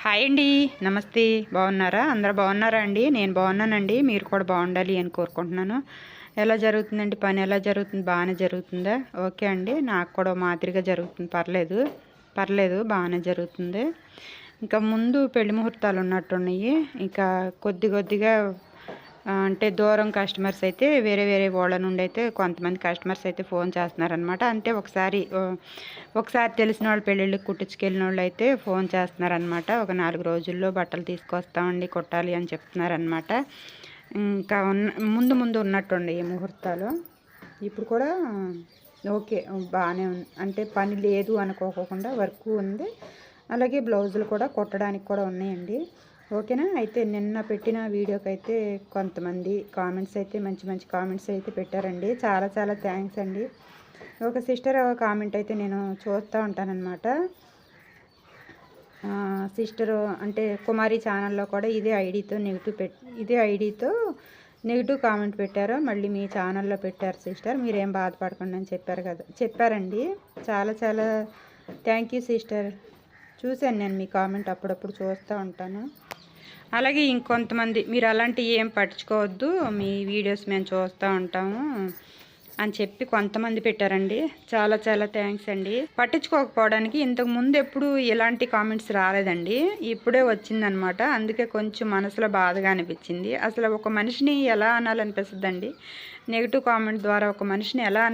Hi అండి. నమస్తే. బాగున్నారా? అందరూ బాగున్నారా అండి? నేను బాగున్నానండి. మీరు కూడా బాగుండాలి అని కోరుకుంటున్నాను. ఎలా జరుగుతుందండి పని? ఎలా జరుగుతుంది? బాగానే జరుగుతుందా? ఓకే అండి. నాకు కూడా మాదిరిగా జరుగుతుంది. పర్లేదు బాగానే జరుగుతుంది. ఇంకా ముందు పెళ్లి ముహూర్తాలు ఉన్నట్టున్నాయి. ఇంకా కొద్దిగా అంటే దూరం కస్టమర్స్ అయితే వేరే వాళ్ళ నుండి అయితే కొంతమంది కస్టమర్స్ అయితే ఫోన్ చేస్తున్నారనమాట. అంటే ఒకసారి తెలిసిన వాళ్ళు పెళ్ళిళ్ళకి కుట్టించుకెళ్ళిన వాళ్ళు అయితే ఫోన్ చేస్తున్నారనమాట. ఒక 4 రోజుల్లో బట్టలు తీసుకొస్తామండి కుట్టాలి అని చెప్తున్నారనమాట. ఇంకా ముందు ఉన్నట్టుండే ఈ ముహూర్తాలు. ఇప్పుడు కూడా ఓకే బాగానే ఉంది. అంటే పని లేదు అనుకోకుండా వర్క్ ఉంది. అలాగే బ్లౌజులు కూడా కుట్టడానికి కూడా ఉన్నాయండి. ఓకేనా. అయితే నిన్న పెట్టిన వీడియోకి అయితే కొంతమంది కామెంట్స్ అయితే మంచి కామెంట్స్ అయితే పెట్టారండి. చాలా థ్యాంక్స్ అండి. ఒక సిస్టర్ కామెంట్ అయితే నేను చూస్తూ ఉంటానన్నమాట. సిస్టరు అంటే కుమారి ఛానల్లో కూడా ఇదే ఐడితో నెగిటివ్ కామెంట్ పెట్టారు. మళ్ళీ మీ ఛానల్లో పెట్టారు సిస్టర్, మీరేం బాధపడకండి అని చెప్పారండి. చాలా థ్యాంక్ యూ సిస్టర్. చూశాను నేను మీ కామెంట్, అప్పుడప్పుడు చూస్తూ ఉంటాను. అలాగే ఇంకొంతమంది మీరు అలాంటివి ఏం పట్టించుకోవద్దు, మీ వీడియోస్ మేము చూస్తూ ఉంటాము అని చెప్పి కొంతమంది పెట్టారండి. చాలా థ్యాంక్స్ అండి. పట్టించుకోకపోవడానికి ఇంతకు ముందు ఎప్పుడు ఇలాంటి కామెంట్స్ రాలేదండి, ఇప్పుడే వచ్చిందనమాట. అందుకే కొంచెం మనసులో బాధగా అనిపించింది. అసలు ఒక మనిషిని ఎలా అనాలనిపిస్తుంది అండి? నెగిటివ్ కామెంట్ ద్వారా ఒక మనిషిని ఎలా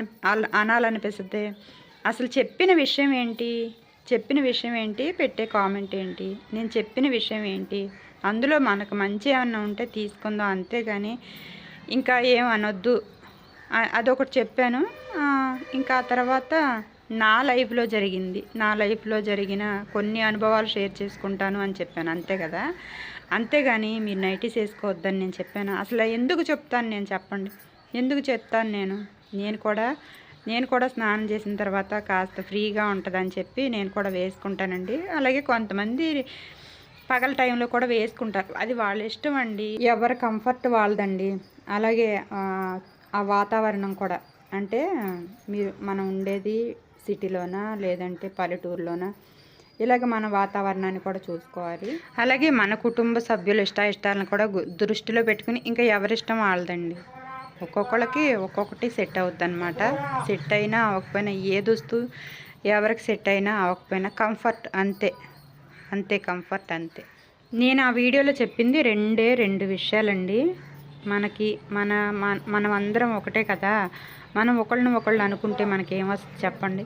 అనాలనిపిస్తుంది? అసలు చెప్పిన విషయం ఏంటి? పెట్టే కామెంట్ ఏంటి? నేను చెప్పిన విషయం ఏంటి? అందులో మనకు మంచి ఏమన్నా ఉంటే తీసుకుందాం, అంతేగాని ఇంకా ఏం అనొద్దు. అదొకటి చెప్పాను. ఇంకా తర్వాత నా లైఫ్లో జరిగిన కొన్ని అనుభవాలు షేర్ చేసుకుంటాను అని చెప్పాను, అంతే కదా. అంతేగాని మీరు నైటీస్ వేసుకోవద్దని నేను చెప్పాను. అసలు ఎందుకు చెప్తాను నేను, చెప్పండి? ఎందుకు చెప్తాను నేను కూడా స్నానం చేసిన తర్వాత కాస్త ఫ్రీగా ఉంటుందని చెప్పి నేను కూడా వేసుకుంటానండి. అలాగే కొంతమంది పగల టైంలో కూడా వేసుకుంటారు, అది వాళ్ళ ఇష్టం అండి. ఎవరి కంఫర్ట్ వాళ్ళదండి. అలాగే ఆ వాతావరణం కూడా, అంటే మనం ఉండేది సిటీలోనా లేదంటే పల్లెటూరులోనా, ఇలాగ మన వాతావరణాన్ని కూడా చూసుకోవాలి. అలాగే మన కుటుంబ సభ్యుల ఇష్టాలను కూడా దృష్టిలో పెట్టుకుని ఇంకా ఎవరిష్టం వాళ్ళదండి. ఒక్కొక్కళ్ళకి ఒక్కొక్కటి సెట్ అవుద్ది అనమాట. సెట్ అయినా అవ్వకపోయినా ఏ దుస్తు ఎవరికి సెట్ అయినా అవ్వకపోయినా కంఫర్ట్ అంతే కంఫర్ట్ అంతే. నేను ఆ వీడియోలో చెప్పింది రెండు విషయాలండి. మనం అందరం ఒకటే కదా. మనం ఒకళ్ళు అనుకుంటే మనకేమొస్తుంది చెప్పండి?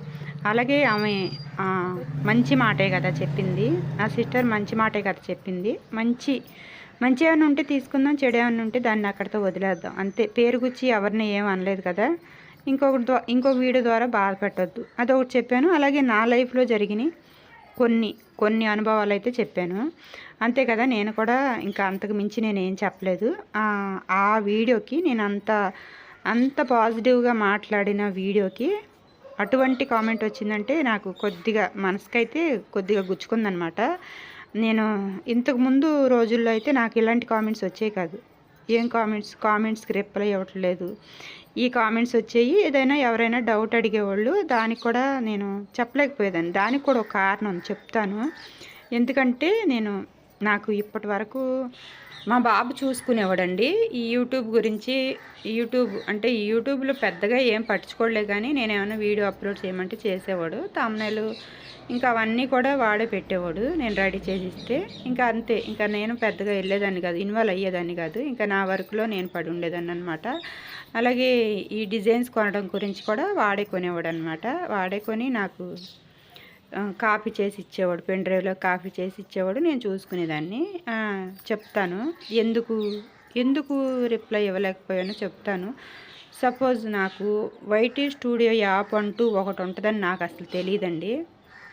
అలాగే ఆమె మంచి మాటే కదా చెప్పింది, ఆ సిస్టర్ మంచి మాటే కదా చెప్పింది. మంచి ఏమైనా ఉంటే తీసుకుందాం, చెడు ఏమైనా ఉంటే దాన్ని అక్కడితో వదిలేద్దాం, అంతే. పేరు గుచ్చి ఎవరిని ఏం అనలేదు కదా. ఇంకొక వీడియో ద్వారా బాధపెట్టొద్దు, అదొకటి చెప్పాను. అలాగే నా లైఫ్లో జరిగినాయి కొన్ని అనుభవాలు అయితే చెప్పాను, అంతే కదా. నేను కూడా ఇంకా అంతకు మించి నేనేం చెప్పలేదు. ఆ వీడియోకి నేను అంత పాజిటివ్గా మాట్లాడిన వీడియోకి అటువంటి కామెంట్ వచ్చిందంటే నాకు కొద్దిగా మనసుకైతే కొద్దిగా గుచ్చుకుందనమాట. నేను ఇంతకుముందు రోజుల్లో అయితే నాకు ఇలాంటి కామెంట్స్ వచ్చాయి కాదు. ఏం కామెంట్స్కి రిప్లై ఇవ్వట్లేదు, ఈ కామెంట్స్ వచ్చాయి. ఏదైనా ఎవరైనా డౌట్ అడిగేవాళ్ళు, దానికి కూడా నేను చెప్పలేకపోయేదాన్ని. దానికి కూడా ఒక కారణం చెప్తాను. ఎందుకంటే నాకు ఇప్పటి వరకు మా బాబు చూసుకునేవాడండి ఈ యూట్యూబ్ గురించి. యూట్యూబ్లో పెద్దగా ఏం పట్టించుకోలే, కానీ నేను ఏమైనా వీడియో అప్లోడ్ చేయమంటే చేసేవాడు. థంబ్నెయిల్ ఇంకా అవన్నీ కూడా వాడే పెట్టేవాడు, నేను రెడీ చేసి ఇస్తే. ఇంకా అంతే, ఇంకా నేను పెద్దగా వెళ్ళేదాన్ని కాదు, ఇన్వాల్వ్ అయ్యేదాన్ని కాదు. ఇంకా నా వర్క్లో నేను పడి ఉండేదాన్ని అనమాట. అలాగే ఈ డిజైన్స్ కొనడం గురించి కూడా వాడే కొనేవాడు అనమాట. వాడే కొని నాకు కాపీ చేసి ఇచ్చేవాడు, పెన్ డ్రైవ్లో కాపీ చేసి ఇచ్చేవాడు, నేను చూసుకునేదాన్ని. చెప్తాను ఎందుకు రిప్లై ఇవ్వలేకపోయానో చెప్తాను. సపోజ్ నాకు వైటీ స్టూడియో యాప్ అంటూ ఒకటి ఉంటుందని నాకు అసలు తెలియదండి.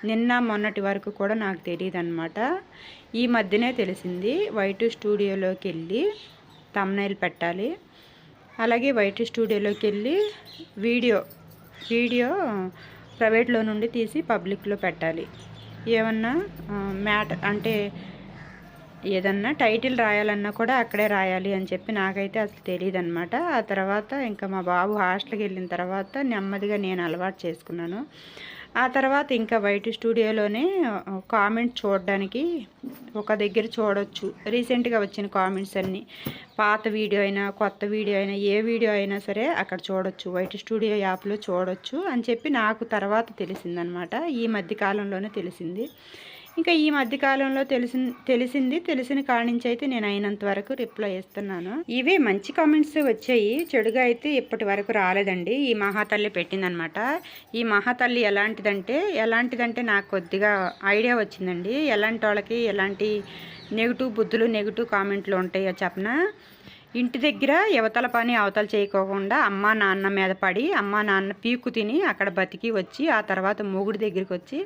నిన్న మొన్నటి వరకు కూడా నాకు తెలియదు అనమాట. ఈ మధ్యనే తెలిసింది. వైటీ స్టూడియోలోకి వెళ్ళి థంబ్నెయిల్ పెట్టాలి, అలాగే వైటీ స్టూడియోలోకి వెళ్ళి వీడియో ప్రైవేట్లో నుండి తీసి పబ్లిక్లో పెట్టాలి. ఏమన్నా అంటే ఏదన్నా టైటిల్ రాయాలన్నా కూడా అక్కడే రాయాలి అని చెప్పి నాకైతే అసలు తెలియదు అనమాట. ఆ తర్వాత ఇంకా మా బాబు హాస్టల్కి వెళ్ళిన తర్వాత నెమ్మదిగా నేను అలవాటు చేసుకున్నాను. ఆ తర్వాత ఇంకా వైట్ స్టూడియోలోనే కామెంట్ చూడడానికి ఒక దగ్గర చూడొచ్చు. రీసెంట్గా వచ్చిన కామెంట్స్ అన్నీ, పాత వీడియో అయినా కొత్త వీడియో అయినా ఏ వీడియో అయినా సరే అక్కడ చూడొచ్చు, వైట్ స్టూడియో యాప్లో చూడొచ్చు అని చెప్పి నాకు తర్వాత తెలిసిందనమాట. ఈ మధ్య కాలంలోనే తెలిసింది. ఇంకా ఈ మధ్యకాలంలో తెలిసిన కాడి నుంచి అయితే నేను అయినంత వరకు రిప్లై ఇస్తున్నాను. ఇవే మంచి కామెంట్స్ వచ్చాయి, చెడుగా అయితే ఇప్పటి వరకు రాలేదండి. ఈ మహాతల్లి పెట్టిందనమాట. ఈ మహాతల్లి ఎలాంటిదంటే నాకు కొద్దిగా ఐడియా వచ్చిందండి. ఎలాంటి వాళ్ళకి ఎలాంటి నెగిటివ్ బుద్ధులు నెగిటివ్ కామెంట్లు ఉంటాయో చెప్పనా. ఇంటి దగ్గర యువతల పని అవతల చేయకోకుండా అమ్మ నాన్న మీద పడి అమ్మ నాన్న పీకు తిని అక్కడ బతికి వచ్చి ఆ తర్వాత మొగుడి దగ్గరికి వచ్చి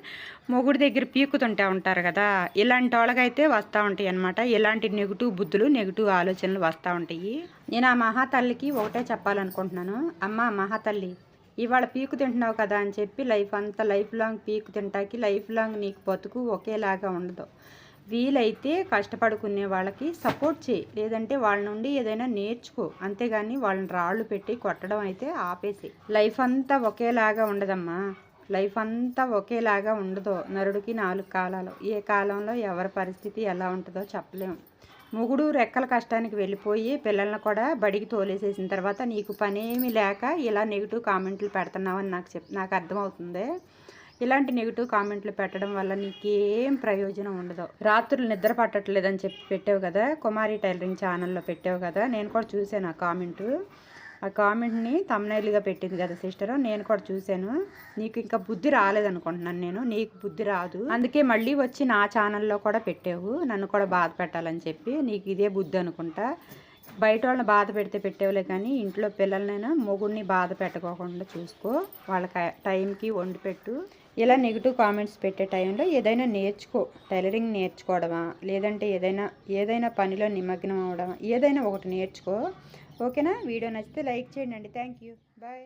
మొగుడి దగ్గర పీకుతుంటే ఉంటారు కదా, ఇలాంటి వాళ్ళకైతే వస్తూ ఉంటాయి అన్నమాట. ఇలాంటి నెగిటివ్ బుద్ధులు నెగిటివ్ ఆలోచనలు వస్తూ ఉంటాయి. నేను ఆ మహాతల్లికి ఒకటే చెప్పాలనుకుంటున్నాను. అమ్మ మహాతల్లి, ఇవాళ పీకు తింటున్నావు కదా అని చెప్పి లైఫ్ లాంగ్ పీకు తింటాకి లైఫ్ లాంగ్ నీకు బతుకు ఒకేలాగా ఉండదు. వీలైతే కష్టపడుకునే వాళ్ళకి సపోర్ట్ చేయి, లేదంటే వాళ్ళ నుండి ఏదైనా నేర్చుకో. అంతేగాని వాళ్ళని రాళ్ళు పెట్టి కొట్టడం అయితే ఆపేసి. లైఫ్ అంతా ఒకేలాగా ఉండదమ్మా, లైఫ్ అంతా ఒకేలాగా ఉండదు. నరుడికి 4 కాలాలు. ఏ కాలంలో ఎవరి పరిస్థితి ఎలా ఉంటుందో చెప్పలేము. మొగుడు రెక్కల కష్టానికి వెళ్ళిపోయి పిల్లల్ని కూడా బడికి తోలేసేసిన తర్వాత నీకు పనేమీ లేక ఇలా నెగిటివ్ కామెంట్లు పెడుతున్నావని నాకు అర్థమవుతుంది. ఇలాంటి నెగిటివ్ కామెంట్లు పెట్టడం వల్ల నీకేం ప్రయోజనం ఉండదు. రాత్రులు నిద్ర పట్టట్లేదని చెప్పి పెట్టావు కదా, కుమారి టైలరింగ్ ఛానల్లో పెట్టావు కదా, నేను కూడా చూశాను ఆ కామెంట్ని తమ్నైల్గా పెట్టింది కదా సిస్టర్, నేను కూడా చూశాను. నీకు ఇంకా బుద్ధి రాలేదనుకుంటున్నాను నీకు బుద్ధి రాదు, అందుకే మళ్ళీ వచ్చి నా ఛానల్లో కూడా పెట్టావు నన్ను కూడా బాధ పెట్టాలని చెప్పి. నీకు ఇదే బుద్ధి అనుకుంటా. బయట వాళ్ళని బాధ పెడితే పెట్టేవులే కానీ ఇంట్లో పిల్లలనైనా మొగుడిని బాధ పెట్టకోకుండా చూసుకో. వాళ్ళకి టైంకి వండి పెట్టు. ఇలా నెగిటివ్ కామెంట్స్ పెట్టే టైంలో ఏదైనా నేర్చుకో. టైలరింగ్ నేర్చుకోవడమా, లేదంటే ఏదైనా పనిలో నిమగ్నం అవడమా, ఏదైనా ఒకటి నేర్చుకో. ఓకేనా? వీడియో నచ్చితే లైక్ చేయండి. Thank you. బాయ్.